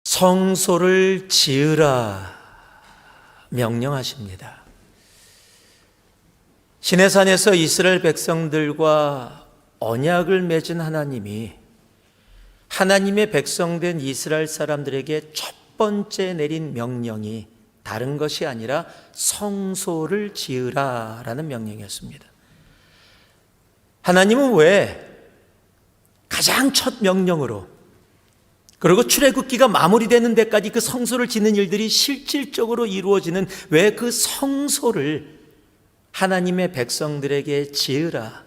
성소를 지으라 명령하십니다. 시내산에서 이스라엘 백성들과 언약을 맺은 하나님이 하나님의 백성된 이스라엘 사람들에게 첫 번째 내린 명령이 다른 것이 아니라 성소를 지으라라는 명령이었습니다. 하나님은 왜 가장 첫 명령으로, 그리고 출애굽기가 마무리되는 데까지 그 성소를 짓는 일들이 실질적으로 이루어지는 왜 그 성소를 하나님의 백성들에게 지으라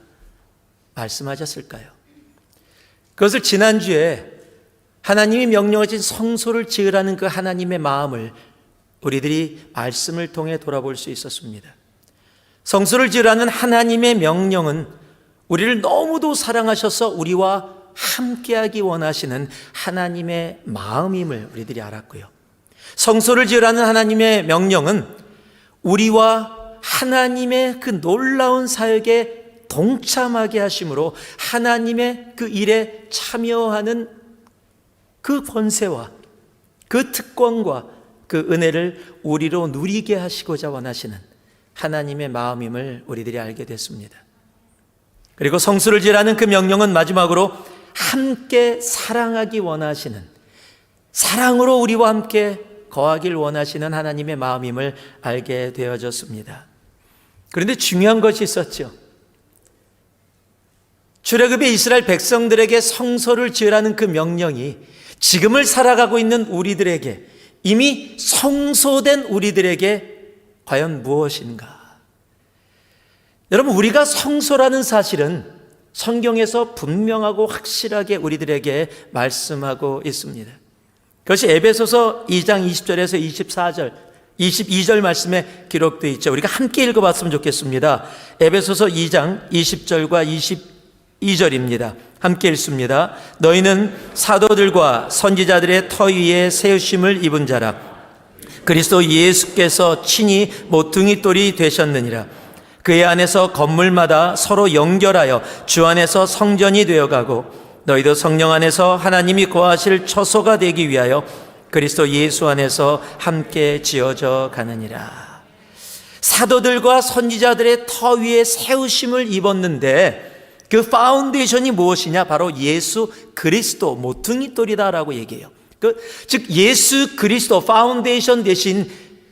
말씀하셨을까요? 그것을 지난주에 하나님이 명령하신 성소를 지으라는 그 하나님의 마음을 우리들이 말씀을 통해 돌아볼 수 있었습니다. 성소를 지으라는 하나님의 명령은 우리를 너무도 사랑하셔서 우리와 함께하기 원하시는 하나님의 마음임을 우리들이 알았고요. 성소를 지으라는 하나님의 명령은 우리와 하나님의 그 놀라운 사역에 동참하게 하심으로 하나님의 그 일에 참여하는 그 권세와 그 특권과 그 은혜를 우리로 누리게 하시고자 원하시는 하나님의 마음임을 우리들이 알게 됐습니다. 그리고 성소를 지으라는 그 명령은 마지막으로 함께 사랑하기 원하시는, 사랑으로 우리와 함께 거하길 원하시는 하나님의 마음임을 알게 되어졌습니다. 그런데 중요한 것이 있었죠. 출애굽의 이스라엘 백성들에게 성소를 지으라는 그 명령이 지금을 살아가고 있는 우리들에게, 이미 성소된 우리들에게 과연 무엇인가? 여러분, 우리가 성소라는 사실은 성경에서 분명하고 확실하게 우리들에게 말씀하고 있습니다. 그것이 에베소서 2장 20절에서 24절, 22절 말씀에 기록되어 있죠. 우리가 함께 읽어봤으면 좋겠습니다. 에베소서 2장 20절과 22절입니다. 함께 읽습니다. 너희는 사도들과 선지자들의 터 위에 세우심을 입은 자라. 그리스도 예수께서 친히 모퉁이 돌이 되셨느니라. 그의 안에서 건물마다 서로 연결하여 주 안에서 성전이 되어가고 너희도 성령 안에서 하나님이 거하실 처소가 되기 위하여 그리스도 예수 안에서 함께 지어져 가느니라. 사도들과 선지자들의 터 위에 세우심을 입었는데 그 파운데이션이 무엇이냐? 바로 예수 그리스도 모퉁이 돌이다라고 얘기해요. 즉 예수 그리스도 파운데이션 대신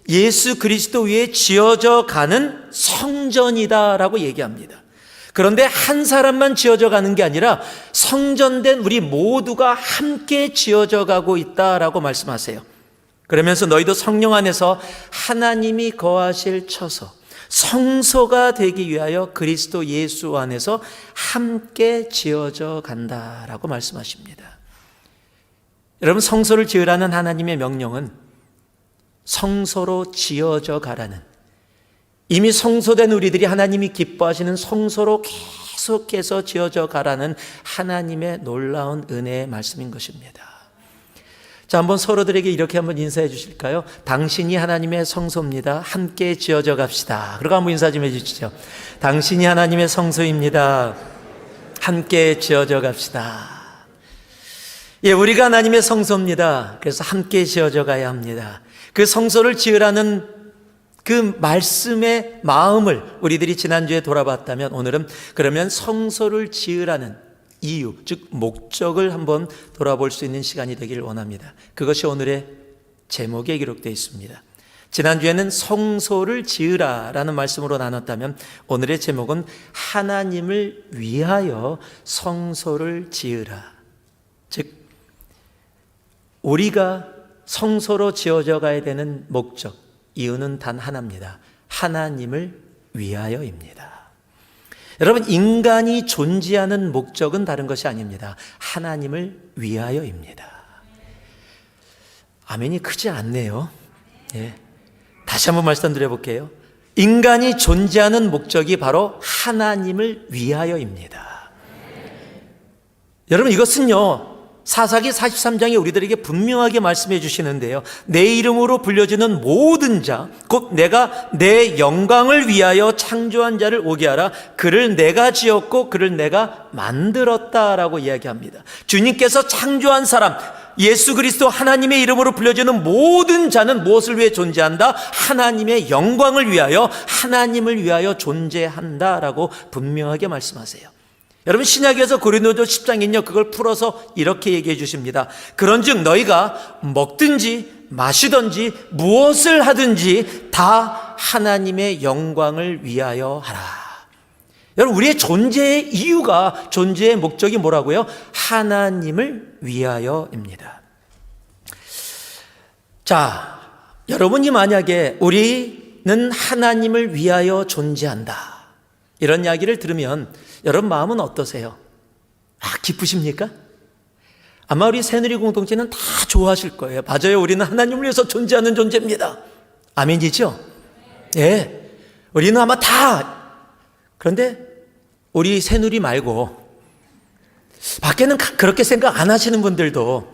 예수 그리스도 위에 지어져 가는 성전이다라고 얘기합니다. 그런데 한 사람만 지어져 가는 게 아니라 성전된 우리 모두가 함께 지어져 가고 있다라고 말씀하세요. 그러면서 너희도 성령 안에서 하나님이 거하실 처소, 성소가 되기 위하여 그리스도 예수 안에서 함께 지어져 간다라고 말씀하십니다. 여러분, 성소를 지으라는 하나님의 명령은 성소로 지어져 가라는, 이미 성소된 우리들이 하나님이 기뻐하시는 성소로 계속해서 지어져 가라는 하나님의 놀라운 은혜의 말씀인 것입니다. 자, 한번 서로들에게 이렇게 한번 인사해 주실까요? 당신이 하나님의 성소입니다. 함께 지어져 갑시다. 그리고 한번 인사 좀 해 주시죠. 당신이 하나님의 성소입니다. 함께 지어져 갑시다. 예, 우리가 하나님의 성소입니다. 그래서 함께 지어져 가야 합니다. 그 성소를 지으라는 그 말씀의 마음을 우리들이 지난주에 돌아봤다면, 오늘은 그러면 성소를 지으라는 이유, 즉 목적을 한번 돌아볼 수 있는 시간이 되기를 원합니다. 그것이 오늘의 제목에 기록되어 있습니다. 지난주에는 성소를 지으라라는 말씀으로 나눴다면, 오늘의 제목은 하나님을 위하여 성소를 지으라. 즉 우리가 성소로 지어져 가야 되는 목적, 이유는 단 하나입니다. 하나님을 위하여입니다. 여러분, 인간이 존재하는 목적은 다른 것이 아닙니다. 하나님을 위하여입니다. 아멘이 크지 않네요. 예. 다시 한번 말씀드려 볼게요. 인간이 존재하는 목적이 바로 하나님을 위하여입니다. 여러분, 이것은요, 사사기 43장에 우리들에게 분명하게 말씀해 주시는데요, 내 이름으로 불려지는 모든 자, 곧 내가 내 영광을 위하여 창조한 자를 오게 하라. 그를 내가 지었고 그를 내가 만들었다라고 이야기합니다. 주님께서 창조한 사람, 예수 그리스도 하나님의 이름으로 불려지는 모든 자는 무엇을 위해 존재한다? 하나님의 영광을 위하여, 하나님을 위하여 존재한다라고 분명하게 말씀하세요. 여러분, 신약에서 고린도서 10장은요 그걸 풀어서 이렇게 얘기해 주십니다. 그런즉 너희가 먹든지 마시든지 무엇을 하든지 다 하나님의 영광을 위하여 하라. 여러분, 우리의 존재의 이유가, 존재의 목적이 뭐라고요? 하나님을 위하여입니다. 자, 여러분이 만약에 우리는 하나님을 위하여 존재한다, 이런 이야기를 들으면 여러분 마음은 어떠세요? 기쁘십니까? 아마 우리 새누리 공동체는 다 좋아하실 거예요. 맞아요, 우리는 하나님을 위해서 존재하는 존재입니다. 아멘이죠? 예, 우리는 아마 다. 그런데 우리 새누리 말고 밖에는 그렇게 생각 안 하시는 분들도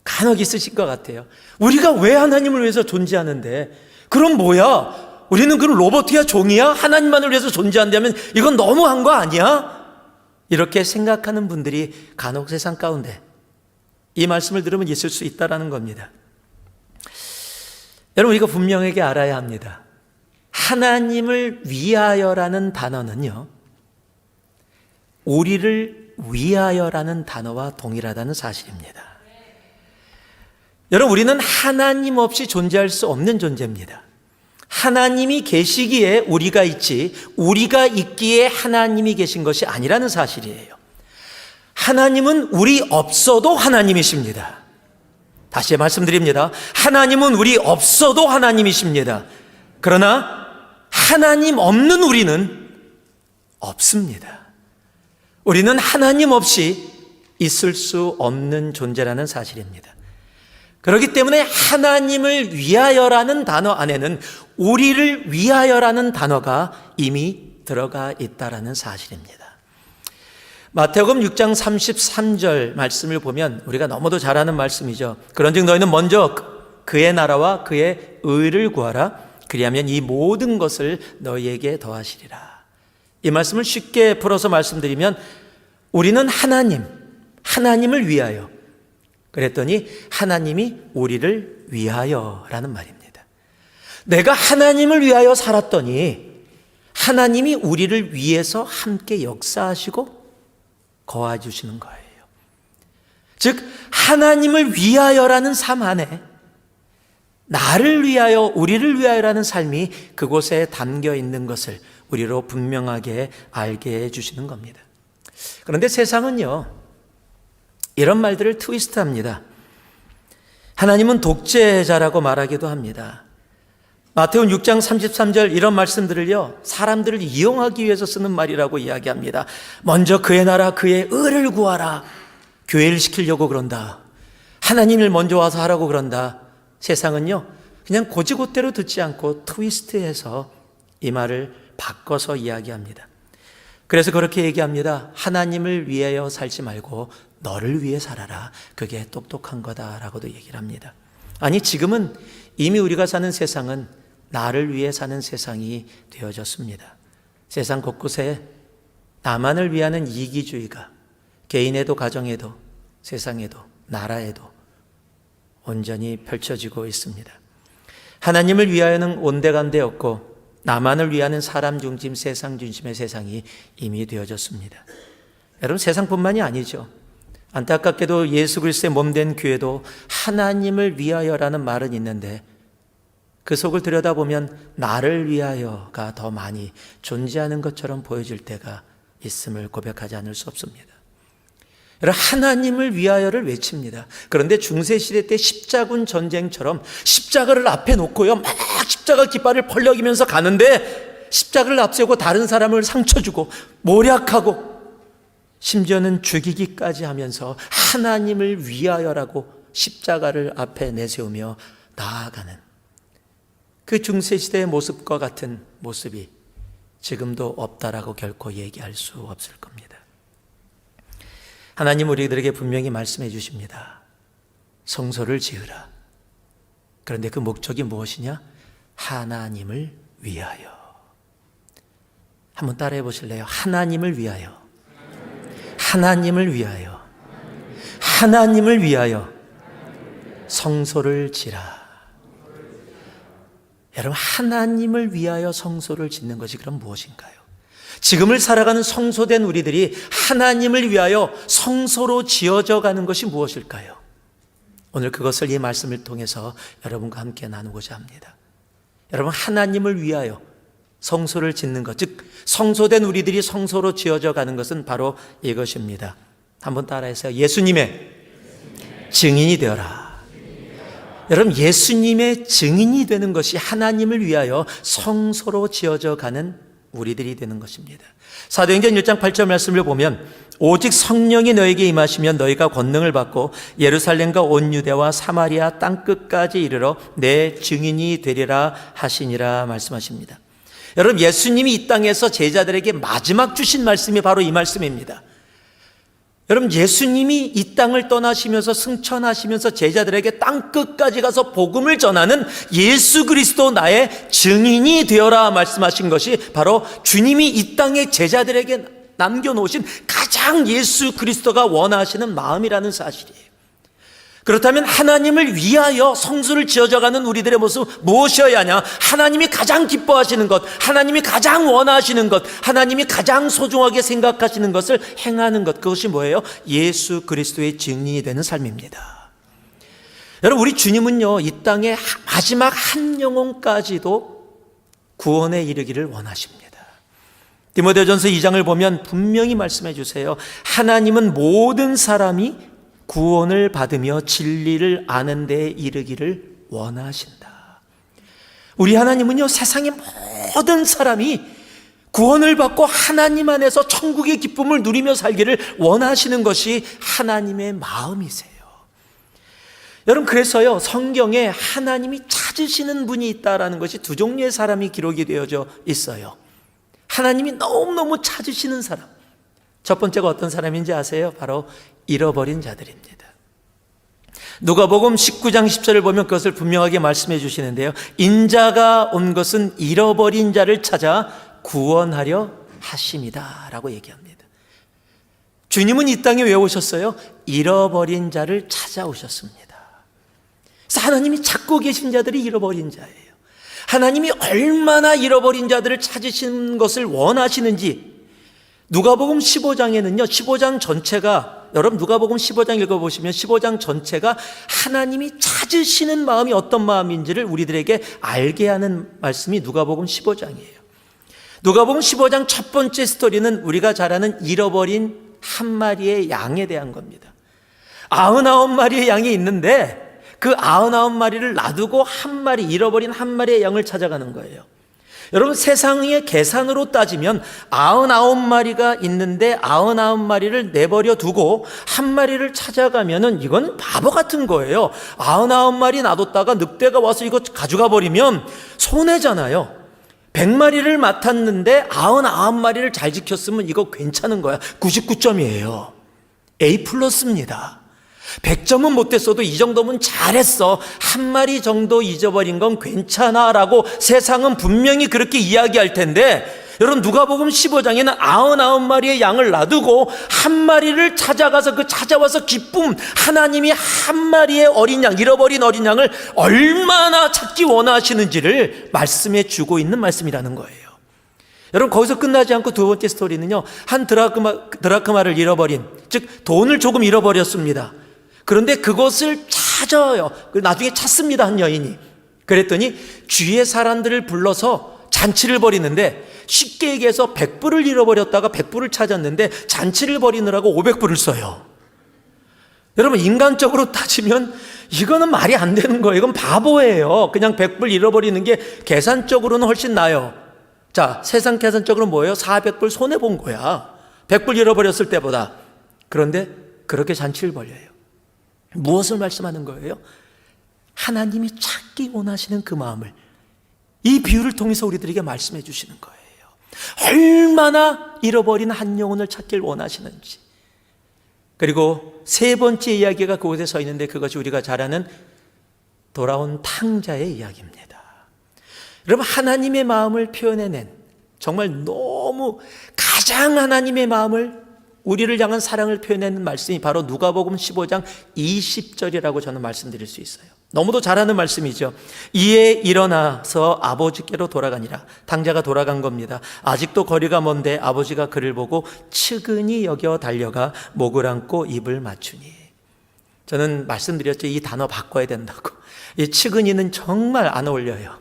간혹 있으실 것 같아요. 우리가 왜 하나님을 위해서 존재하는데? 그럼 뭐야? 우리는 그럼 로봇이야, 종이야? 하나님만을 위해서 존재한다면 이건 너무한 거 아니야? 이렇게 생각하는 분들이 간혹 세상 가운데 이 말씀을 들으면 있을 수 있다는 겁니다. 여러분, 우리가 분명하게 알아야 합니다. 하나님을 위하여라는 단어는요, 우리를 위하여라는 단어와 동일하다는 사실입니다. 여러분, 우리는 하나님 없이 존재할 수 없는 존재입니다. 하나님이 계시기에 우리가 있지, 우리가 있기에 하나님이 계신 것이 아니라는 사실이에요. 하나님은 우리 없어도 하나님이십니다. 다시 말씀드립니다. 하나님은 우리 없어도 하나님이십니다. 그러나 하나님 없는 우리는 없습니다. 우리는 하나님 없이 있을 수 없는 존재라는 사실입니다. 그렇기 때문에 하나님을 위하여라는 단어 안에는 우리를 위하여라는 단어가 이미 들어가 있다는 사실입니다. 마태복음 6장 33절 말씀을 보면 우리가 너무도 잘 아는 말씀이죠. 그런즉 너희는 먼저 그의 나라와 그의 의를 구하라. 그리하면 이 모든 것을 너희에게 더하시리라. 이 말씀을 쉽게 풀어서 말씀드리면 우리는 하나님을 위하여, 그랬더니 하나님이 우리를 위하여라는 말입니다. 내가 하나님을 위하여 살았더니 하나님이 우리를 위해서 함께 역사하시고 거하주시는 거예요. 즉 하나님을 위하여라는 삶 안에 나를 위하여, 우리를 위하여라는 삶이 그곳에 담겨 있는 것을 우리로 분명하게 알게 해주시는 겁니다. 그런데 세상은요, 이런 말들을 트위스트합니다. 하나님은 독재자라고 말하기도 합니다. 마태복음 6장 33절 이런 말씀들을요, 사람들을 이용하기 위해서 쓰는 말이라고 이야기합니다. 먼저 그의 나라, 그의 의를 구하라. 교회를 시키려고 그런다. 하나님을 먼저 와서 하라고 그런다. 세상은요, 그냥 고지고대로 듣지 않고 트위스트해서 이 말을 바꿔서 이야기합니다. 그래서 그렇게 얘기합니다. 하나님을 위하여 살지 말고 너를 위해 살아라. 그게 똑똑한 거다라고도 얘기를 합니다. 아니, 지금은 이미 우리가 사는 세상은 나를 위해 사는 세상이 되어졌습니다. 세상 곳곳에 나만을 위하는 이기주의가 개인에도 가정에도 세상에도 나라에도 온전히 펼쳐지고 있습니다. 하나님을 위하여는 온데간데 없고 나만을 위하는 사람 중심, 세상 중심의 세상이 이미 되어졌습니다. 여러분, 세상뿐만이 아니죠. 안타깝게도 예수 그리스도의 몸된 교회도 하나님을 위하여라는 말은 있는데 그 속을 들여다보면 나를 위하여가 더 많이 존재하는 것처럼 보여질 때가 있음을 고백하지 않을 수 없습니다. 여러분, 하나님을 위하여를 외칩니다. 그런데 중세시대 때 십자군 전쟁처럼 십자가를 앞에 놓고요, 막 십자가 깃발을 벌려기면서 가는데 십자가를 앞세우고 다른 사람을 상처 주고 모략하고 심지어는 죽이기까지 하면서 하나님을 위하여라고 십자가를 앞에 내세우며 나아가는 그 중세시대의 모습과 같은 모습이 지금도 없다라고 결코 얘기할 수 없을 겁니다. 하나님 우리들에게 분명히 말씀해 주십니다. 성소를 지으라. 그런데 그 목적이 무엇이냐? 하나님을 위하여. 한번 따라해 보실래요? 하나님을 위하여. 하나님을 위하여. 하나님을 위하여. 성소를 지라. 여러분, 하나님을 위하여 성소를 짓는 것이 그럼 무엇인가요? 지금을 살아가는 성소된 우리들이 하나님을 위하여 성소로 지어져 가는 것이 무엇일까요? 오늘 그것을 이 말씀을 통해서 여러분과 함께 나누고자 합니다. 여러분, 하나님을 위하여 성소를 짓는 것, 즉 성소된 우리들이 성소로 지어져 가는 것은 바로 이것입니다. 한번 따라해서요. 예수님의 증인이 되어라. 여러분, 예수님의 증인이 되는 것이 하나님을 위하여 성소로 지어져 가는 우리들이 되는 것입니다. 사도행전 1장 8절 말씀을 보면 오직 성령이 너에게 임하시면 너희가 권능을 받고 예루살렘과 온 유대와 사마리아 땅끝까지 이르러 내 증인이 되리라 하시니라 말씀하십니다. 여러분, 예수님이 이 땅에서 제자들에게 마지막 주신 말씀이 바로 이 말씀입니다. 여러분, 예수님이 이 땅을 떠나시면서 승천하시면서 제자들에게 땅끝까지 가서 복음을 전하는 예수 그리스도 나의 증인이 되어라 말씀하신 것이 바로 주님이 이 땅에 제자들에게 남겨놓으신 가장 예수 그리스도가 원하시는 마음이라는 사실이에요. 그렇다면 하나님을 위하여 성소를 지어져가는 우리들의 모습 무엇이어야 하냐? 하나님이 가장 기뻐하시는 것, 하나님이 가장 원하시는 것, 하나님이 가장 소중하게 생각하시는 것을 행하는 것, 그것이 뭐예요? 예수 그리스도의 증인이 되는 삶입니다. 여러분, 우리 주님은요, 이 땅의 마지막 한 영혼까지도 구원에 이르기를 원하십니다. 디모데전서 2장을 보면 분명히 말씀해 주세요. 하나님은 모든 사람이 구원을 받으며 진리를 아는 데에 이르기를 원하신다. 우리 하나님은요, 세상의 모든 사람이 구원을 받고 하나님 안에서 천국의 기쁨을 누리며 살기를 원하시는 것이 하나님의 마음이세요. 여러분, 그래서요, 성경에 하나님이 찾으시는 분이 있다라는 것이 두 종류의 사람이 기록이 되어져 있어요. 하나님이 너무너무 찾으시는 사람. 첫 번째가 어떤 사람인지 아세요? 바로 잃어버린 자들입니다. 누가복음 19장 10절을 보면 그것을 분명하게 말씀해 주시는데요. 인자가 온 것은 잃어버린 자를 찾아 구원하려 하심이다 라고 얘기합니다. 주님은 이 땅에 왜 오셨어요? 잃어버린 자를 찾아오셨습니다. 그래서 하나님이 찾고 계신 자들이 잃어버린 자예요. 하나님이 얼마나 잃어버린 자들을 찾으시는 것을 원하시는지 누가복음 15장에는요, 15장 전체가, 여러분 누가복음 15장 읽어보시면 15장 전체가 하나님이 찾으시는 마음이 어떤 마음인지를 우리들에게 알게 하는 말씀이 누가복음 15장이에요. 누가복음 15장 첫 번째 스토리는 우리가 잘 아는 잃어버린 한 마리의 양에 대한 겁니다. 99마리의 양이 있는데 그 99마리를 놔두고 한 마리, 잃어버린 한 마리의 양을 찾아가는 거예요. 여러분, 세상의 계산으로 따지면 99마리가 있는데 99마리를 내버려 두고 한 마리를 찾아가면은 이건 바보 같은 거예요. 99마리 놔뒀다가 늑대가 와서 이거 가져가 버리면 손해잖아요. 100마리를 맡았는데 99마리를 잘 지켰으면 이거 괜찮은 거야. 99점이에요. A+입니다. 100점은 못했어도 이 정도면 잘했어. 한 마리 정도 잊어버린 건 괜찮아 라고 세상은 분명히 그렇게 이야기할 텐데, 여러분 누가복음 15장에는 99마리의 양을 놔두고 한 마리를 찾아가서 그 찾아와서 기쁨, 하나님이 한 마리의 어린 양, 잃어버린 어린 양을 얼마나 찾기 원하시는지를 말씀해 주고 있는 말씀이라는 거예요. 여러분, 거기서 끝나지 않고 두 번째 스토리는요, 한 드라크마를 잃어버린, 즉 돈을 조금 잃어버렸습니다. 그런데 그것을 찾아요. 나중에 찾습니다, 한 여인이. 그랬더니 주위의 사람들을 불러서 잔치를 벌이는데, 쉽게 얘기해서 100불을 잃어버렸다가 100불을 찾았는데 잔치를 벌이느라고 500불을 써요. 여러분, 인간적으로 따지면 이거는 말이 안 되는 거예요. 이건 바보예요. 그냥 100불 잃어버리는 게 계산적으로는 훨씬 나아요. 자, 세상 계산적으로 뭐예요? 400불 손해본 거야, 100불 잃어버렸을 때보다. 그런데 그렇게 잔치를 벌여요. 무엇을 말씀하는 거예요? 하나님이 찾기 원하시는 그 마음을 이 비유를 통해서 우리들에게 말씀해 주시는 거예요. 얼마나 잃어버린 한 영혼을 찾길 원하시는지. 그리고 세 번째 이야기가 그곳에 서 있는데, 그것이 우리가 잘 아는 돌아온 탕자의 이야기입니다. 여러분, 하나님의 마음을 표현해낸, 정말 너무 가장 하나님의 마음을 우리를 향한 사랑을 표현하는 말씀이 바로 누가복음 15장 20절이라고 저는 말씀드릴 수 있어요. 너무도 잘 아는 말씀이죠. 이에 일어나서 아버지께로 돌아가니라. 당자가 돌아간 겁니다. 아직도 거리가 먼데 아버지가 그를 보고 측은히 여겨 달려가 목을 안고 입을 맞추니. 저는 말씀드렸죠. 이 단어 바꿔야 된다고. 이 측은히는 정말 안 어울려요.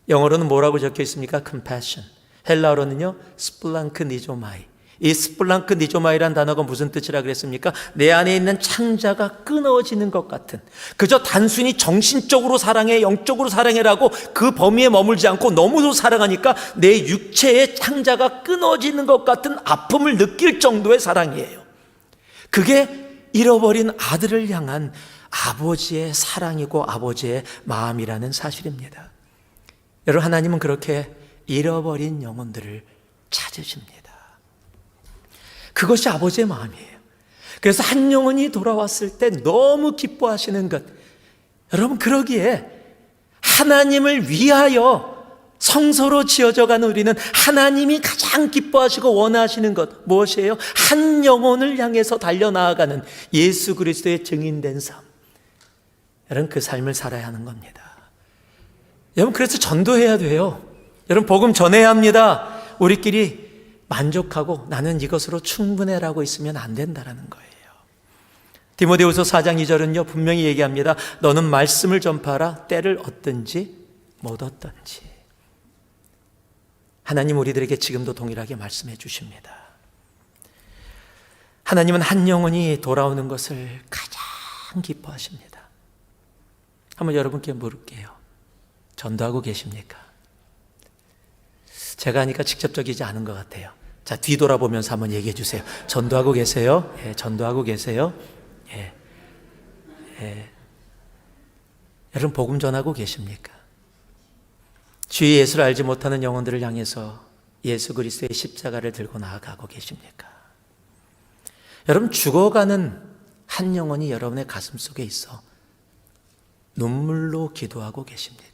영어로는 뭐라고 적혀 있습니까? compassion. 헬라어로는요, 스플랑크니조마이. 이 스플랑크니조마이란 단어가 무슨 뜻이라 그랬습니까? 내 안에 있는 창자가 끊어지는 것 같은, 그저 단순히 정신적으로 사랑해, 영적으로 사랑해라고 그 범위에 머물지 않고 너무도 사랑하니까 내 육체의 창자가 끊어지는 것 같은 아픔을 느낄 정도의 사랑이에요. 그게 잃어버린 아들을 향한 아버지의 사랑이고 아버지의 마음이라는 사실입니다. 여러분, 하나님은 그렇게 잃어버린 영혼들을 찾으십니다. 그것이 아버지의 마음이에요. 그래서 한 영혼이 돌아왔을 때 너무 기뻐하시는 것, 여러분, 그러기에 하나님을 위하여 성소로 지어져가는 우리는 하나님이 가장 기뻐하시고 원하시는 것 무엇이에요? 한 영혼을 향해서 달려나아가는 예수 그리스도의 증인된 삶. 여러분, 그 삶을 살아야 하는 겁니다. 여러분, 그래서 전도해야 돼요. 여러분, 복음 전해야 합니다. 우리끼리 만족하고 나는 이것으로 충분해라고 있으면 안 된다라는 거예요. 디모데후서 4장 2절은요 분명히 얘기합니다. 너는 말씀을 전파하라. 때를 얻든지 못 얻든지. 하나님 우리들에게 지금도 동일하게 말씀해 주십니다. 하나님은 한 영혼이 돌아오는 것을 가장 기뻐하십니다. 한번 여러분께 물을게요. 전도하고 계십니까? 제가 하니까 직접적이지 않은 것 같아요. 자, 뒤돌아보면서 한번 얘기해 주세요. 전도하고 계세요? 예, 전도하고 계세요? 예, 예. 여러분, 복음 전하고 계십니까? 주의 예수를 알지 못하는 영혼들을 향해서 예수 그리스도의 십자가를 들고 나아가고 계십니까? 여러분, 죽어가는 한 영혼이 여러분의 가슴 속에 있어 눈물로 기도하고 계십니까?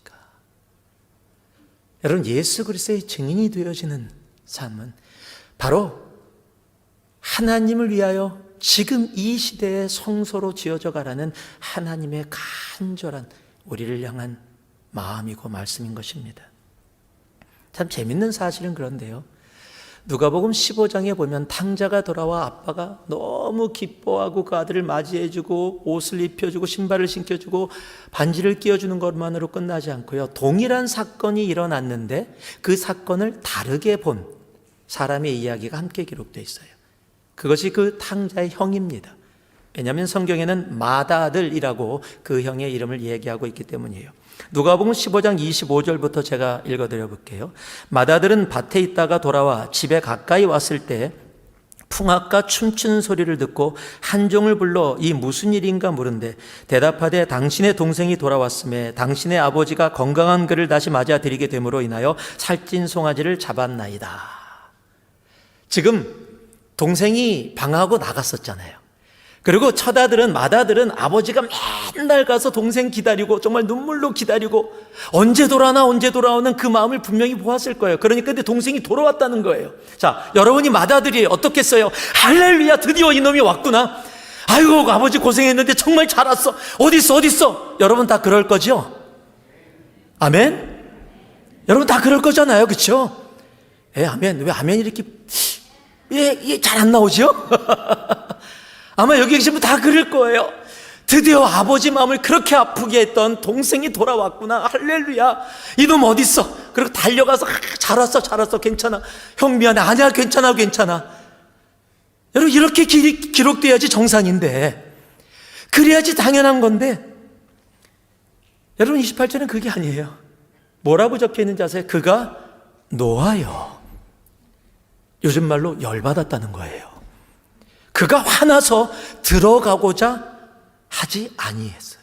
여러분, 예수 그리스도의 증인이 되어지는 삶은 바로 하나님을 위하여 지금 이 시대의 성소로 지어져 가라는 하나님의 간절한 우리를 향한 마음이고 말씀인 것입니다. 참 재밌는 사실은 그런데요, 누가복음 15장에 보면 탕자가 돌아와 아빠가 너무 기뻐하고 그 아들을 맞이해주고 옷을 입혀주고 신발을 신겨주고 반지를 끼워주는 것만으로 끝나지 않고요, 동일한 사건이 일어났는데 그 사건을 다르게 본 사람의 이야기가 함께 기록되어 있어요. 그것이 그 탕자의 형입니다. 왜냐하면 성경에는 맏아들이라고 그 형의 이름을 얘기하고 있기 때문이에요. 누가복음 15장 25절부터 제가 읽어드려 볼게요. 맏아들은 밭에 있다가 돌아와 집에 가까이 왔을 때 풍악과 춤추는 소리를 듣고 한 종을 불러 이 무슨 일인가 물은데 대답하되 당신의 동생이 돌아왔음에 당신의 아버지가 건강한 그를 다시 맞아들이게 됨으로 인하여 살찐 송아지를 잡았나이다. 지금 동생이 방황하고 나갔었잖아요. 그리고 맏아들은, 맏아들은 아버지가 맨날 가서 동생 기다리고 정말 눈물로 기다리고 언제 돌아나 언제 돌아오는 그 마음을 분명히 보았을 거예요. 그러니까 근데 동생이 돌아왔다는 거예요. 자, 여러분이 맏아들이에요. 어떻겠어요? 할렐루야, 드디어 이놈이 왔구나. 아이고, 아버지 고생했는데 정말 잘 왔어. 어딨어? 여러분 다 그럴 거죠? 아멘? 여러분 다 그럴 거잖아요. 그렇죠? 예, 아멘. 왜 아멘이 이렇게 잘 안 나오죠? 아마 여기 계신 분 다 그럴 거예요. 드디어 아버지 마음을 그렇게 아프게 했던 동생이 돌아왔구나. 할렐루야. 이놈 어딨어? 그리고 달려가서 잘 왔어. 괜찮아. 형 미안해. 아니야, 괜찮아. 여러분, 이렇게 기록돼야지 정상인데, 그래야지 당연한 건데, 여러분 28절은 그게 아니에요. 뭐라고 적혀 있는지 아세요? 그가 노하여, 요즘 말로 열받았다는 거예요. 그가 화나서 들어가고자 하지 아니했어요.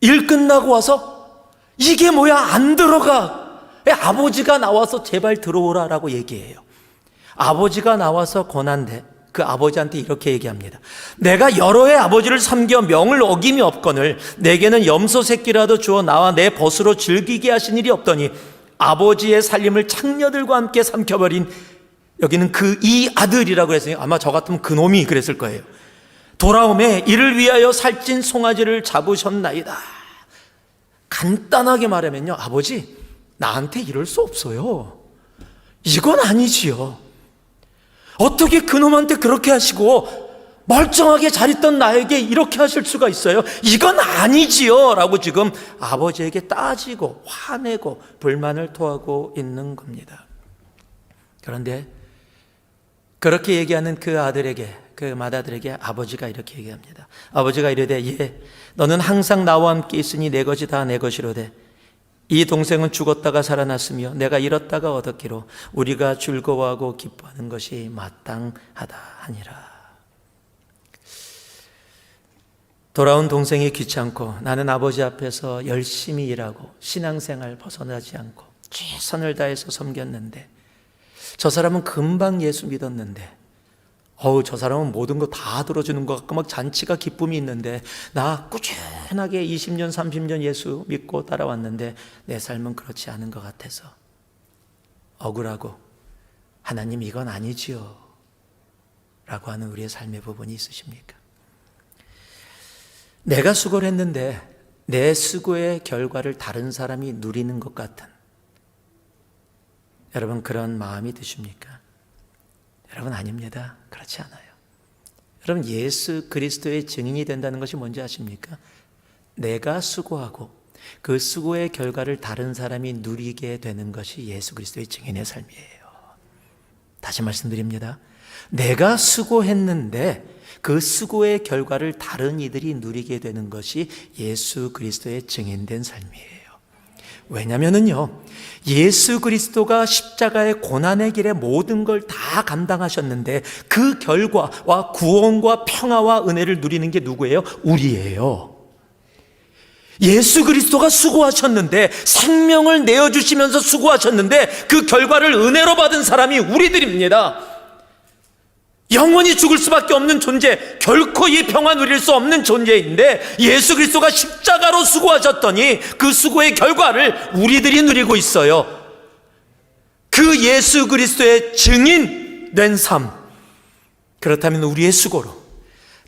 일 끝나고 와서 이게 뭐야, 안 들어가. 아버지가 나와서 제발 들어오라라고 얘기해요. 아버지가 나와서 권한대 그 아버지한테 이렇게 얘기합니다. 내가 여러 해 아버지를 섬겨 명을 어김이 없거늘 내게는 염소 새끼라도 주어 나와 내 벗으로 즐기게 하신 일이 없더니 아버지의 살림을 창녀들과 함께 삼켜버린 여기는 그 이 아들이라고 했으니 아마 저 같으면 그 놈이 그랬을 거예요. 돌아오매 이를 위하여 살찐 송아지를 잡으셨나이다. 간단하게 말하면요, 아버지, 나한테 이럴 수 없어요. 이건 아니지요. 어떻게 그놈한테 그렇게 하시고 멀쩡하게 잘 있던 나에게 이렇게 하실 수가 있어요? 이건 아니지요 라고 지금 아버지에게 따지고 화내고 불만을 토하고 있는 겁니다. 그런데 그렇게 얘기하는 그 아들에게, 그 맏아들에게 아버지가 이렇게 얘기합니다. 아버지가 이르되, 예, 너는 항상 나와 함께 있으니 내 것이 다 내 것이로되 이 동생은 죽었다가 살아났으며 내가 잃었다가 얻었기로 우리가 즐거워하고 기뻐하는 것이 마땅하다 하니라. 돌아온 동생이 귀찮고 나는 아버지 앞에서 열심히 일하고 신앙생활 벗어나지 않고 최선을 다해서 섬겼는데 저 사람은 금방 예수 믿었는데 저 사람은 모든 거 다 들어주는 것 같고 막 잔치가 기쁨이 있는데 나 꾸준하게 20년 30년 예수 믿고 따라왔는데 내 삶은 그렇지 않은 것 같아서 억울하고 하나님 이건 아니지요 라고 하는 우리의 삶의 부분이 있으십니까? 내가 수고를 했는데 내 수고의 결과를 다른 사람이 누리는 것 같은, 여러분 그런 마음이 드십니까? 여러분 아닙니다. 그렇지 않아요. 여러분 예수 그리스도의 증인이 된다는 것이 뭔지 아십니까? 내가 수고하고 그 수고의 결과를 다른 사람이 누리게 되는 것이 예수 그리스도의 증인의 삶이에요. 다시 말씀드립니다. 내가 수고했는데 그 수고의 결과를 다른 이들이 누리게 되는 것이 예수 그리스도의 증인된 삶이에요. 왜냐면은요, 예수 그리스도가 십자가의 고난의 길에 모든 걸 다 감당하셨는데 그 결과와 구원과 평화와 은혜를 누리는 게 누구예요? 우리예요. 예수 그리스도가 수고하셨는데, 생명을 내어주시면서 수고하셨는데 그 결과를 은혜로 받은 사람이 우리들입니다. 영원히 죽을 수밖에 없는 존재, 결코 이 평화 누릴 수 없는 존재인데 예수 그리스도가 십자가로 수고하셨더니 그 수고의 결과를 우리들이 누리고 있어요. 그 예수 그리스도의 증인된 삶, 그렇다면 우리의 수고로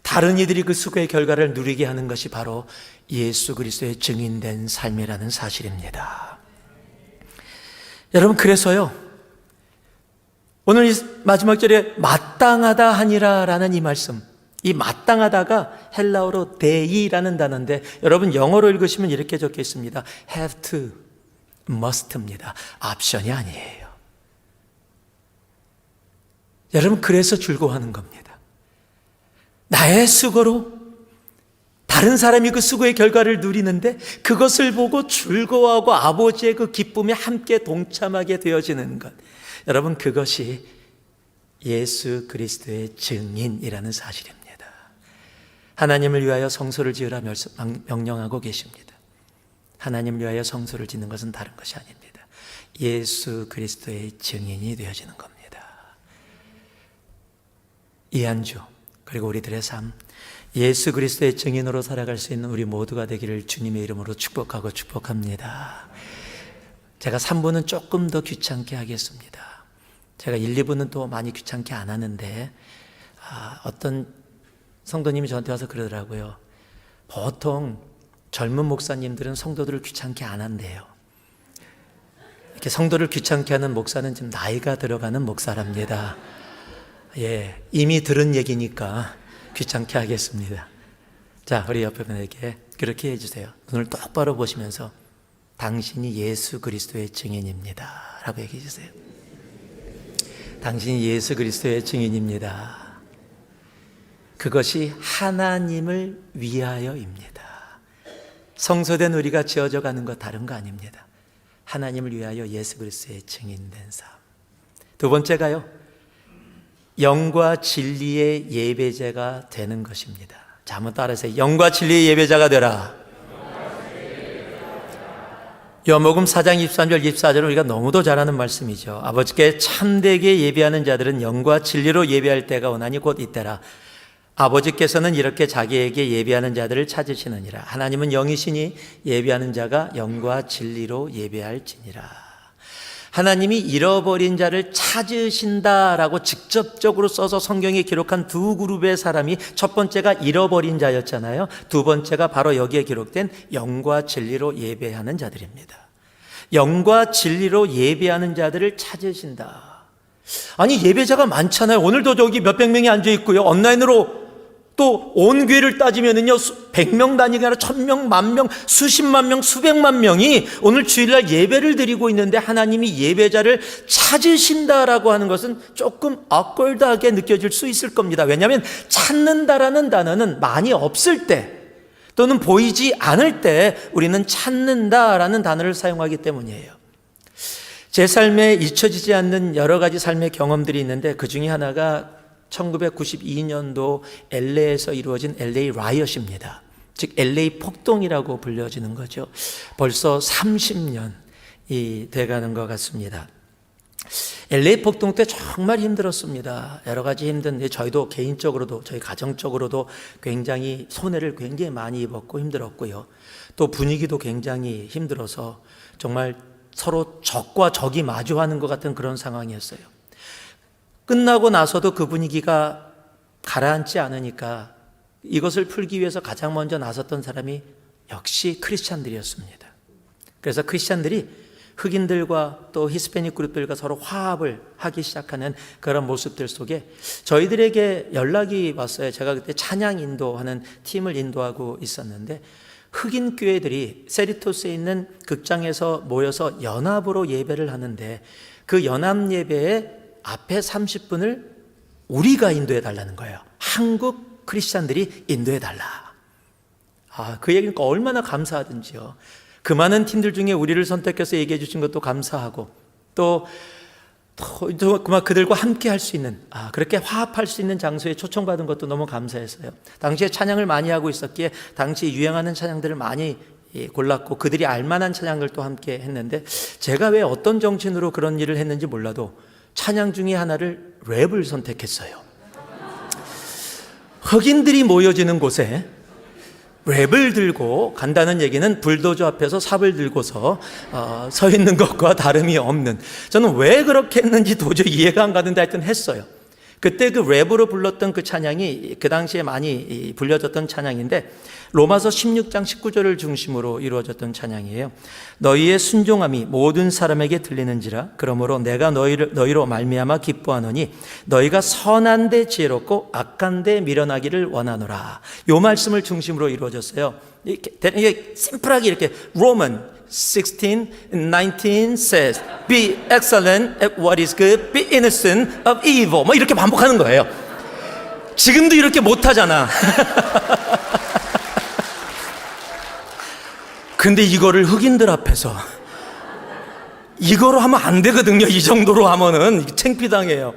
다른 이들이 그 수고의 결과를 누리게 하는 것이 바로 예수 그리스도의 증인된 삶이라는 사실입니다. 여러분 그래서요, 오늘 이 마지막 절에 마땅하다 하니라 라는 이 말씀, 이 마땅하다가 헬라어로 데이라는 단어인데 여러분 영어로 읽으시면 이렇게 적혀 있습니다. have to, must입니다. 옵션이 아니에요. 여러분 그래서 즐거워하는 겁니다. 나의 수고로 다른 사람이 그 수고의 결과를 누리는데 그것을 보고 즐거워하고 아버지의 그 기쁨에 함께 동참하게 되어지는 것, 여러분 그것이 예수 그리스도의 증인이라는 사실입니다. 하나님을 위하여 성소를 지으라 명령하고 계십니다. 하나님을 위하여 성소를 짓는 것은 다른 것이 아닙니다. 예수 그리스도의 증인이 되어지는 겁니다. 이 한 주 그리고 우리들의 삶, 예수 그리스도의 증인으로 살아갈 수 있는 우리 모두가 되기를 주님의 이름으로 축복하고 축복합니다. 제가 3부는 조금 더 귀찮게 하겠습니다. 제가 1, 2부는 또 많이 귀찮게 안 하는데 어떤 성도님이 저한테 와서 그러더라고요. 보통 젊은 목사님들은 성도들을 귀찮게 안 한대요. 이렇게 성도를 귀찮게 하는 목사는 좀 나이가 들어가는 목사랍니다. 예, 이미 들은 얘기니까 귀찮게 하겠습니다. 자, 우리 옆에 분에게 그렇게 해주세요. 눈을 똑바로 보시면서 당신이 예수 그리스도의 증인입니다 라고 얘기해 주세요. 당신이 예수 그리스도의 증인입니다. 그것이 하나님을 위하여입니다. 성소된 우리가 지어져 가는 것 다른 거 아닙니다. 하나님을 위하여 예수 그리스도의 증인된 삶. 두 번째가요, 영과 진리의 예배자가 되는 것입니다. 자, 한번 따라하세요. 영과 진리의 예배자가 되라. 요한복음 4장 23절 24절은 우리가 너무도 잘 아는 말씀이죠. 아버지께 참되게 예배하는 자들은 영과 진리로 예배할 때가 오나니 곧 이때라. 아버지께서는 이렇게 자기에게 예배하는 자들을 찾으시느니라. 하나님은 영이시니 예배하는 자가 영과 진리로 예배할지니라. 하나님이 잃어버린 자를 찾으신다라고 직접적으로 써서 성경에 기록한 두 그룹의 사람이, 첫 번째가 잃어버린 자였잖아요. 두 번째가 바로 여기에 기록된 영과 진리로 예배하는 자들입니다. 영과 진리로 예배하는 자들을 찾으신다. 아니, 예배자가 많잖아요. 오늘도 저기 몇백 명이 앉아 있고요. 온라인으로 또 온 교회를 따지면은요, 100명 단위가 아니라 1000명, 10,000명, 수십만 명, 수백만 명이 오늘 주일날 예배를 드리고 있는데, 하나님이 예배자를 찾으신다라고 하는 것은 조금 awkward하게 느껴질 수 있을 겁니다. 왜냐하면 찾는다라는 단어는 많이 없을 때 또는 보이지 않을 때 우리는 찾는다라는 단어를 사용하기 때문이에요. 제 삶에 잊혀지지 않는 여러 가지 삶의 경험들이 있는데, 그 중에 하나가 1992년도 LA에서 이루어진 LA 라이엇입니다. 즉 LA 폭동이라고 불려지는 거죠. 벌써 30년이 돼가는 것 같습니다. LA 폭동 때 정말 힘들었습니다. 여러 가지 힘든, 저희도 개인적으로도 저희 가정적으로도 굉장히 손해를 굉장히 많이 입었고 힘들었고요. 또 분위기도 굉장히 힘들어서 정말 서로 적과 적이 마주하는 것 같은 그런 상황이었어요. 끝나고 나서도 그 분위기가 가라앉지 않으니까 이것을 풀기 위해서 가장 먼저 나섰던 사람이 역시 크리스찬들이었습니다. 그래서 크리스찬들이 흑인들과 또 히스패닉 그룹들과 서로 화합을 하기 시작하는 그런 모습들 속에 저희들에게 연락이 왔어요. 제가 그때 찬양 인도하는 팀을 인도하고 있었는데, 흑인 교회들이 세리토스에 있는 극장에서 모여서 연합으로 예배를 하는데, 그 연합 예배에 앞에 30분을 우리가 인도해 달라는 거예요. 한국 크리스찬들이 인도해 달라. 그 얘기는 얼마나 감사하든지요. 그 많은 팀들 중에 우리를 선택해서 얘기해 주신 것도 감사하고, 또 그들과 함께 할 수 있는, 그렇게 화합할 수 있는 장소에 초청받은 것도 너무 감사했어요. 당시에 찬양을 많이 하고 있었기에 당시 유행하는 찬양들을 많이 골랐고, 그들이 알만한 찬양들도 함께 했는데, 제가 왜 어떤 정신으로 그런 일을 했는지 몰라도 찬양 중에 하나를 랩을 선택했어요. 흑인들이 모여지는 곳에 랩을 들고 간다는 얘기는 불도저 앞에서 삽을 들고서 서 있는 것과 다름이 없는, 저는 왜 그렇게 했는지 도저히 이해가 안 가는데 하여튼 했어요. 그때 그 랩으로 불렀던 그 찬양이 그 당시에 많이 불려졌던 찬양인데, 로마서 16장 19절을 중심으로 이루어졌던 찬양이에요. 너희의 순종함이 모든 사람에게 들리는지라. 그러므로 내가 너희로 말미암아 기뻐하노니 너희가 선한데 지혜롭고 악한데 미련하기를 원하노라. 요 말씀을 중심으로 이루어졌어요. 이게 심플하게 이렇게 Roman 16, 19 says, Be excellent at what is good, be innocent of evil. 뭐 이렇게 반복하는 거예요. 지금도 이렇게 못하잖아. 근데 이거를 흑인들 앞에서 이거로 하면 안 되거든요. 이 정도로 하면은 창피당해요.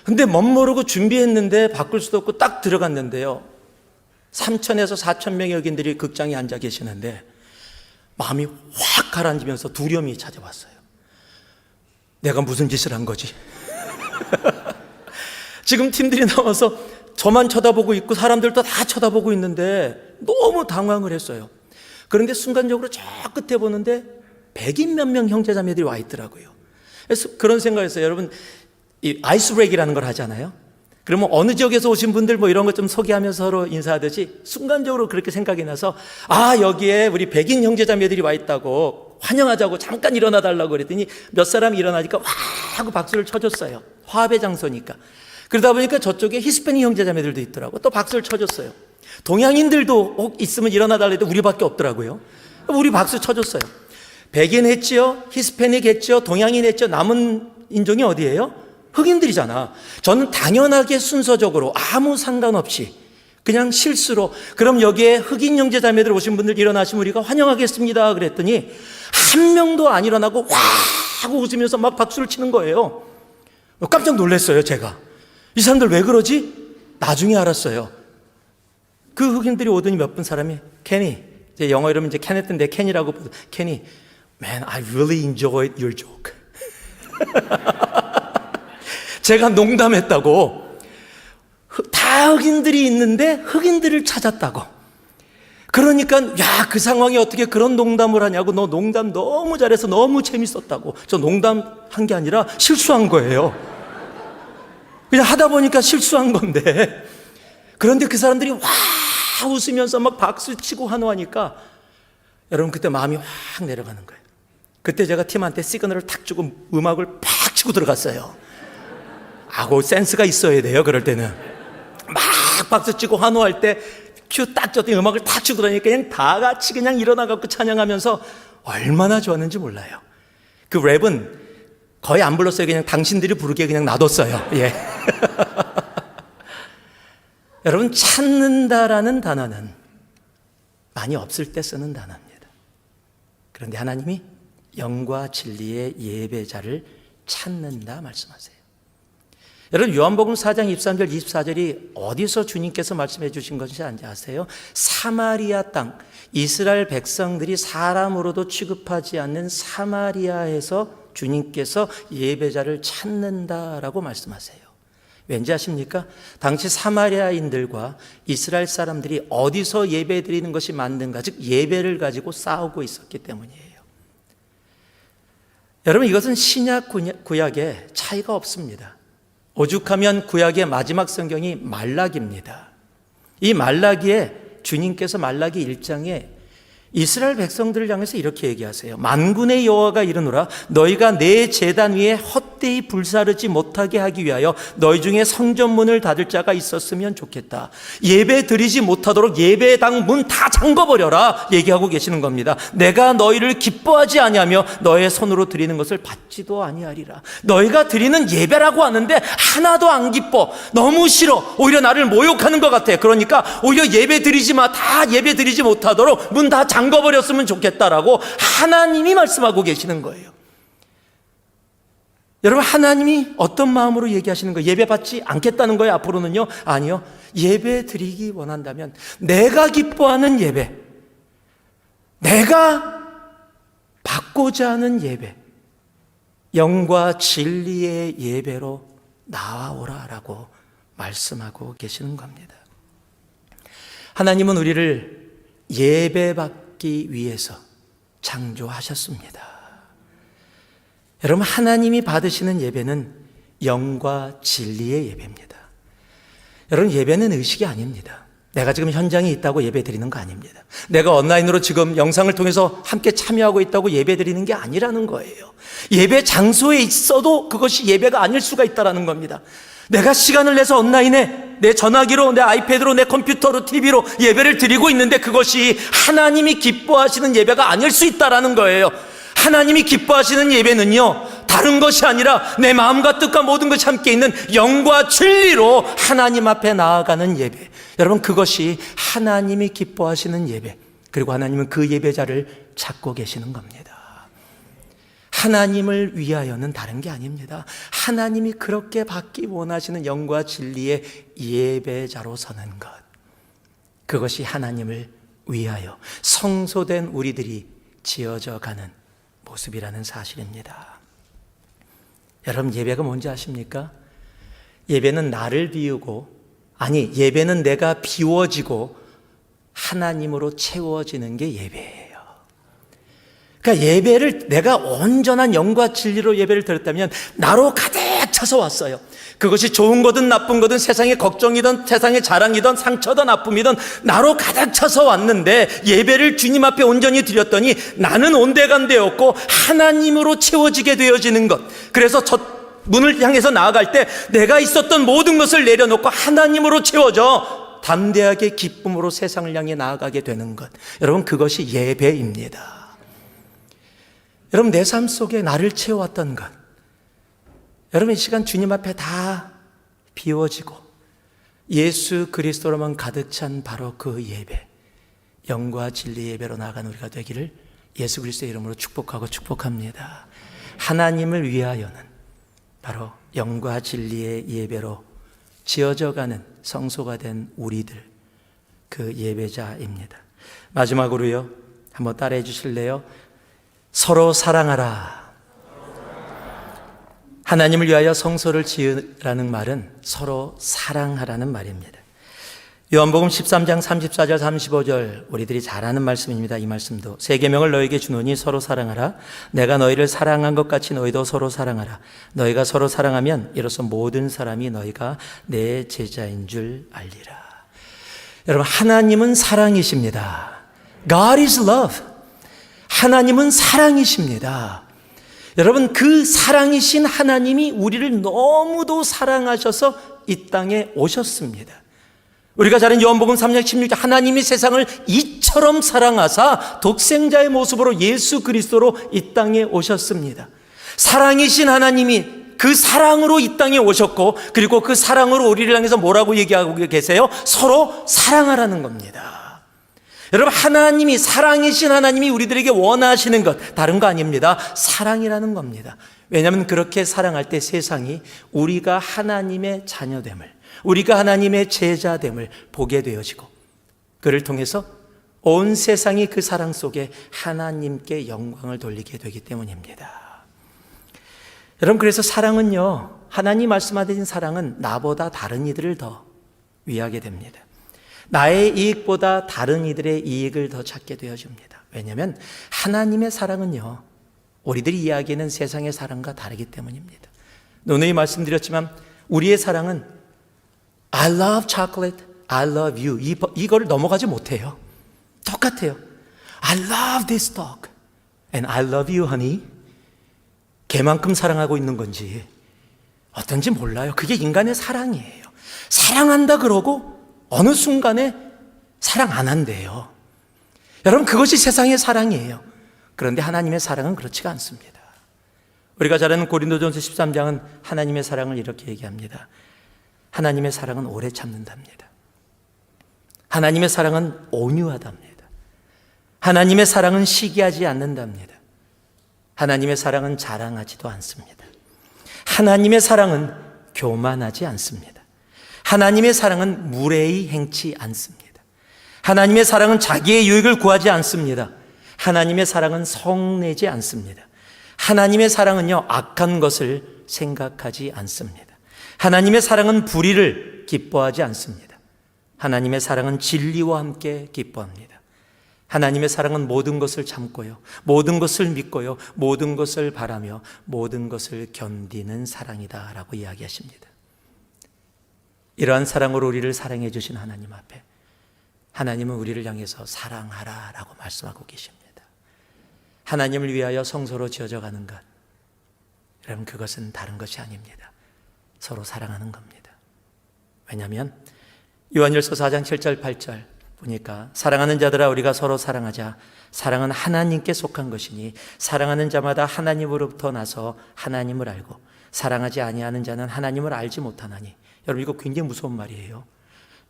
근데 멋모르고 준비했는데 바꿀 수도 없고 딱 들어갔는데요, 3,000에서 4,000명의 흑인들이 극장에 앉아 계시는데 마음이 확 가라앉으면서 두려움이 찾아왔어요. 내가 무슨 짓을 한 거지? 지금 팀들이 나와서 저만 쳐다보고 있고 사람들도 다 쳐다보고 있는데 너무 당황을 했어요. 그런데 순간적으로 저 끝에 보는데 100인 몇 명 형제자매들이 와 있더라고요. 그래서 그런 생각을 했어요. 여러분, 이 아이스 브레이크라는 걸 하잖아요. 그러면 어느 지역에서 오신 분들 뭐 이런 것 좀 소개하면서 서로 인사하듯이 순간적으로 그렇게 생각이 나서, 여기에 우리 100인 형제자매들이 와 있다고 환영하자고 잠깐 일어나 달라고 그랬더니 몇 사람이 일어나니까 와 하고 박수를 쳐줬어요. 화합의 장소니까. 그러다 보니까 저쪽에 히스패닉 형제자매들도 있더라고. 또 박수를 쳐줬어요. 동양인들도 있으면 일어나 달라 해도 우리밖에 없더라고요. 우리 박수 쳐줬어요. 백인 했지요, 히스패닉 했지요, 동양인 했죠. 남은 인종이 어디예요? 흑인들이잖아. 저는 당연하게 순서적으로 아무 상관없이 그냥 실수로, 그럼 여기에 흑인 형제자매들 오신 분들 일어나시면 우리가 환영하겠습니다 그랬더니 한 명도 안 일어나고 와 하고 웃으면서 막 박수를 치는 거예요. 깜짝 놀랐어요. 제가 이 사람들 왜 그러지? 나중에 알았어요. 그 흑인들이 오더니 몇 분 사람이 케니, 이제 영어 이러면 이제 케네트인데 케니라고 부르. 케니, man, I really enjoyed your joke. 제가 농담했다고. 다 흑인들이 있는데 흑인들을 찾았다고. 그러니까 야, 그 상황에 어떻게 그런 농담을 하냐고, 너 농담 너무 잘해서 너무 재밌었다고. 저 농담한 게 아니라 실수한 거예요. 그냥 하다 보니까 실수한 건데. 그런데 그 사람들이 와 웃으면서 막 박수 치고 환호하니까 여러분 그때 마음이 확 내려가는 거예요. 그때 제가 팀한테 시그널을 탁 주고 음악을 팍 치고 들어갔어요. 아고 센스가 있어야 돼요. 그럴 때는 막 박수 치고 환호할 때 큐 딱 줬더니 음악을 탁 치고 들어가니까 그냥 다 같이 그냥 일어나갖고 찬양하면서 얼마나 좋았는지 몰라요. 그 랩은 거의 안 불렀어요. 그냥 당신들이 부르게 그냥 놔뒀어요. 예. 여러분, 찾는다라는 단어는 많이 없을 때 쓰는 단어입니다. 그런데 하나님이 영과 진리의 예배자를 찾는다 말씀하세요. 여러분, 요한복음 4장 23절 24절이 어디서 주님께서 말씀해 주신 것인지 아세요? 사마리아 땅, 이스라엘 백성들이 사람으로도 취급하지 않는 사마리아에서 주님께서 예배자를 찾는다라고 말씀하세요. 왠지 아십니까? 당시 사마리아인들과 이스라엘 사람들이 어디서 예배 드리는 것이 맞는가, 즉 예배를 가지고 싸우고 있었기 때문이에요. 여러분, 이것은 신약 구약에 차이가 없습니다. 오죽하면 구약의 마지막 성경이 말라기입니다. 이 말라기에 주님께서 말라기 1장에 이스라엘 백성들을 향해서 이렇게 얘기하세요. 만군의 여호와가 이르노라, 너희가 내 제단 위에 헛되이 불사르지 못하게 하기 위하여 너희 중에 성전문을 닫을 자가 있었으면 좋겠다. 예배 드리지 못하도록 예배당 문 다 잠궈버려라 얘기하고 계시는 겁니다. 내가 너희를 기뻐하지 아니하며 너의 손으로 드리는 것을 받지도 아니하리라. 너희가 드리는 예배라고 하는데 하나도 안 기뻐, 너무 싫어, 오히려 나를 모욕하는 것 같아. 그러니까 오히려 예배 드리지 마, 다 예배 드리지 못하도록 문 다 잠궈버렸으면 좋겠다라고 하나님이 말씀하고 계시는 거예요. 여러분, 하나님이 어떤 마음으로 얘기하시는 거예요? 예배 받지 않겠다는 거예요, 앞으로는요? 아니요. 예배 드리기 원한다면 내가 기뻐하는 예배, 내가 받고자 하는 예배, 영과 진리의 예배로 나와오라라고 말씀하고 계시는 겁니다. 하나님은 우리를 예배받기 위해서 창조하셨습니다. 여러분, 하나님이 받으시는 예배는 영과 진리의 예배입니다. 여러분, 예배는 의식이 아닙니다. 내가 지금 현장에 있다고 예배 드리는 거 아닙니다. 내가 온라인으로 지금 영상을 통해서 함께 참여하고 있다고 예배 드리는 게 아니라는 거예요. 예배 장소에 있어도 그것이 예배가 아닐 수가 있다는 겁니다. 내가 시간을 내서 온라인에 내 전화기로, 내 아이패드로, 내 컴퓨터로, TV로 예배를 드리고 있는데 그것이 하나님이 기뻐하시는 예배가 아닐 수 있다는 거예요. 하나님이 기뻐하시는 예배는요, 다른 것이 아니라 내 마음과 뜻과 모든 것이 함께 있는 영과 진리로 하나님 앞에 나아가는 예배. 여러분, 그것이 하나님이 기뻐하시는 예배. 그리고 하나님은 그 예배자를 찾고 계시는 겁니다. 하나님을 위하여는 다른 게 아닙니다. 하나님이 그렇게 받기 원하시는 영과 진리의 예배자로 서는 것, 그것이 하나님을 위하여 성소된 우리들이 지어져 가는 모습이라는 사실입니다. 여러분, 예배가 뭔지 아십니까? 예배는 나를 비우고, 아니, 예배는 내가 비워지고 하나님으로 채워지는 게 예배예요. 그러니까 예배를 내가 온전한 영과 진리로 예배를 드렸다면 나로 가득 차서 왔어요. 그것이 좋은 거든 나쁜 거든, 세상의 걱정이든 세상의 자랑이든 상처든 아픔이든 나로 가득 차서 왔는데 예배를 주님 앞에 온전히 드렸더니 나는 온데간데 없고 하나님으로 채워지게 되어지는 것. 그래서 저 문을 향해서 나아갈 때 내가 있었던 모든 것을 내려놓고 하나님으로 채워져 담대하게 기쁨으로 세상을 향해 나아가게 되는 것. 여러분, 그것이 예배입니다. 여러분, 내 삶 속에 나를 채워왔던 것, 여러분, 이 시간 주님 앞에 다 비워지고 예수 그리스도로만 가득 찬 바로 그 예배, 영과 진리 예배로 나아간 우리가 되기를 예수 그리스도의 이름으로 축복합니다. 하나님을 위하여는 바로 영과 진리의 예배로 지어져가는 성소가 된 우리들, 그 예배자입니다. 마지막으로요, 한번 따라해 주실래요? 서로 사랑하라. 하나님을 위하여 성소를 지으라는 말은 서로 사랑하라는 말입니다. 요한복음 13장 34절 35절 우리들이 잘 아는 말씀입니다. 이 말씀도 새 계명을 너에게 주노니 서로 사랑하라. 내가 너희를 사랑한 것 같이 너희도 서로 사랑하라. 너희가 서로 사랑하면 이로써 모든 사람이 너희가 내 제자인 줄 알리라. 여러분, 하나님은 사랑이십니다. God is love. 하나님은 사랑이십니다. 여러분, 그 사랑이신 하나님이 우리를 너무도 사랑하셔서 이 땅에 오셨습니다. 우리가 잘 아는 요한복음 3장 16절 하나님이 세상을 이처럼 사랑하사 독생자의 모습으로 예수 그리스도로 이 땅에 오셨습니다. 사랑이신 하나님이 그 사랑으로 이 땅에 오셨고, 그리고 그 사랑으로 우리를 향해서 뭐라고 얘기하고 계세요? 서로 사랑하라는 겁니다. 여러분, 하나님이, 사랑이신 하나님이 우리들에게 원하시는 것 다른 거 아닙니다. 사랑이라는 겁니다. 왜냐하면 그렇게 사랑할 때 세상이 우리가 하나님의 자녀됨을, 우리가 하나님의 제자됨을 보게 되어지고, 그를 통해서 온 세상이 그 사랑 속에 하나님께 영광을 돌리게 되기 때문입니다. 여러분, 그래서 사랑은요, 하나님 말씀하신 사랑은 나보다 다른 이들을 더 위하게 됩니다. 나의 이익보다 다른 이들의 이익을 더 찾게 되어집니다. 왜냐하면 하나님의 사랑은요, 우리들이 이야기하는 세상의 사랑과 다르기 때문입니다. 누누이 말씀드렸지만 우리의 사랑은 I love chocolate, I love you. 이거를 넘어가지 못해요. 똑같아요. I love this dog and I love you, honey. 걔만큼 사랑하고 있는 건지 어떤지 몰라요. 그게 인간의 사랑이에요. 사랑한다 그러고 어느 순간에 사랑 안 한대요. 여러분, 그것이 세상의 사랑이에요. 그런데 하나님의 사랑은 그렇지가 않습니다. 우리가 잘 아는 고린도전서 13장은 하나님의 사랑을 이렇게 얘기합니다. 하나님의 사랑은 오래 참는답니다. 하나님의 사랑은 온유하답니다. 하나님의 사랑은 시기하지 않는답니다. 하나님의 사랑은 자랑하지도 않습니다. 하나님의 사랑은 교만하지 않습니다. 하나님의 사랑은 무례히 행치 않습니다. 하나님의 사랑은 자기의 유익을 구하지 않습니다. 하나님의 사랑은 성내지 않습니다. 하나님의 사랑은요, 악한 것을 생각하지 않습니다. 하나님의 사랑은 불의를 기뻐하지 않습니다. 하나님의 사랑은 진리와 함께 기뻐합니다. 하나님의 사랑은 모든 것을 참고요, 모든 것을 믿고요, 모든 것을 바라며 모든 것을 견디는 사랑이다라고 이야기하십니다. 이러한 사랑으로 우리를 사랑해 주신 하나님 앞에 하나님은 우리를 향해서 사랑하라라고 말씀하고 계십니다. 하나님을 위하여 성소로 지어져 가는 것, 여러분, 그것은 다른 것이 아닙니다. 서로 사랑하는 겁니다. 왜냐하면 요한일서 4장 7절 8절 보니까 사랑하는 자들아 우리가 서로 사랑하자. 사랑은 하나님께 속한 것이니 사랑하는 자마다 하나님으로부터 나서 하나님을 알고 사랑하지 아니하는 자는 하나님을 알지 못하나니. 여러분, 이거 굉장히 무서운 말이에요.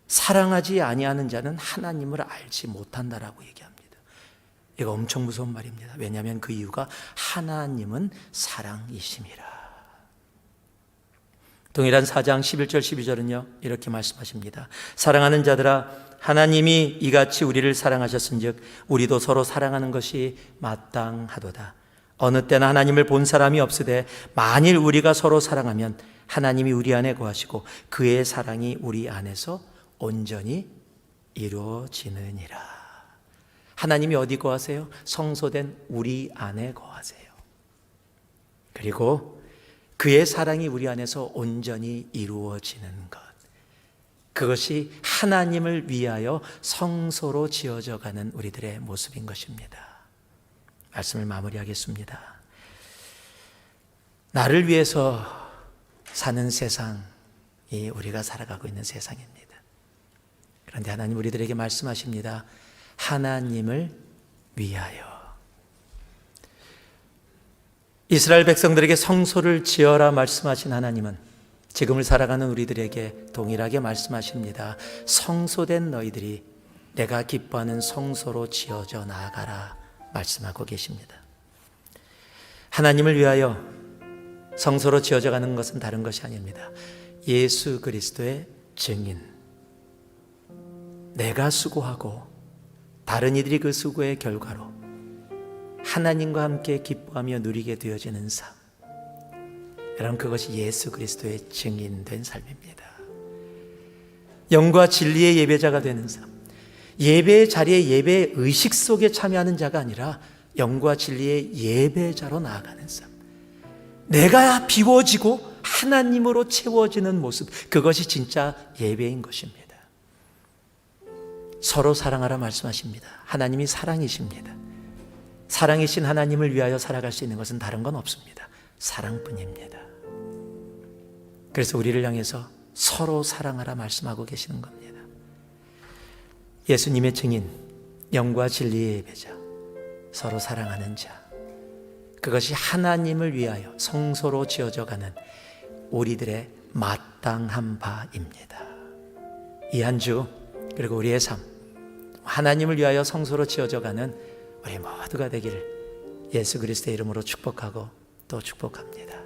사랑하지 아니하는 자는 하나님을 알지 못한다라고 얘기합니다. 이거 엄청 무서운 말입니다. 왜냐하면 그 이유가 하나님은 사랑이심이라. 동일한 4장 11절 12절은요 이렇게 말씀하십니다. 사랑하는 자들아 하나님이 이같이 우리를 사랑하셨은즉 우리도 서로 사랑하는 것이 마땅하도다. 어느 때나 하나님을 본 사람이 없으되 만일 우리가 서로 사랑하면 하나님이 우리 안에 거하시고 그의 사랑이 우리 안에서 온전히 이루어지느니라. 하나님이 어디 거하세요? 성소된 우리 안에 거하세요. 그리고 그의 사랑이 우리 안에서 온전히 이루어지는 것, 그것이 하나님을 위하여 성소로 지어져 가는 우리들의 모습인 것입니다. 말씀을 마무리하겠습니다. 나를 위해서 사는 세상이 우리가 살아가고 있는 세상입니다. 그런데 하나님 우리들에게 말씀하십니다. 하나님을 위하여. 이스라엘 백성들에게 성소를 지어라 말씀하신 하나님은 지금을 살아가는 우리들에게 동일하게 말씀하십니다. 성소된 너희들이 내가 기뻐하는 성소로 지어져 나아가라 말씀하고 계십니다. 하나님을 위하여 성소로 지어져 가는 것은 다른 것이 아닙니다. 예수 그리스도의 증인, 내가 수고하고 다른 이들이 그 수고의 결과로 하나님과 함께 기뻐하며 누리게 되어지는 삶, 여러분, 그것이 예수 그리스도의 증인된 삶입니다. 영과 진리의 예배자가 되는 삶, 예배의 자리에 예배의 의식 속에 참여하는 자가 아니라 영과 진리의 예배자로 나아가는 삶, 내가 비워지고 하나님으로 채워지는 모습, 그것이 진짜 예배인 것입니다. 서로 사랑하라 말씀하십니다. 하나님이 사랑이십니다. 사랑이신 하나님을 위하여 살아갈 수 있는 것은 다른 건 없습니다. 사랑뿐입니다. 그래서 우리를 향해서 서로 사랑하라 말씀하고 계시는 겁니다. 예수님의 증인, 영과 진리의 예배자, 서로 사랑하는 자, 그것이 하나님을 위하여 성소로 지어져가는 우리들의 마땅한 바입니다. 이 한 주 그리고 우리의 삶, 하나님을 위하여 성소로 지어져가는 우리 모두가 되기를 예수 그리스도의 이름으로 축복하고 또 축복합니다.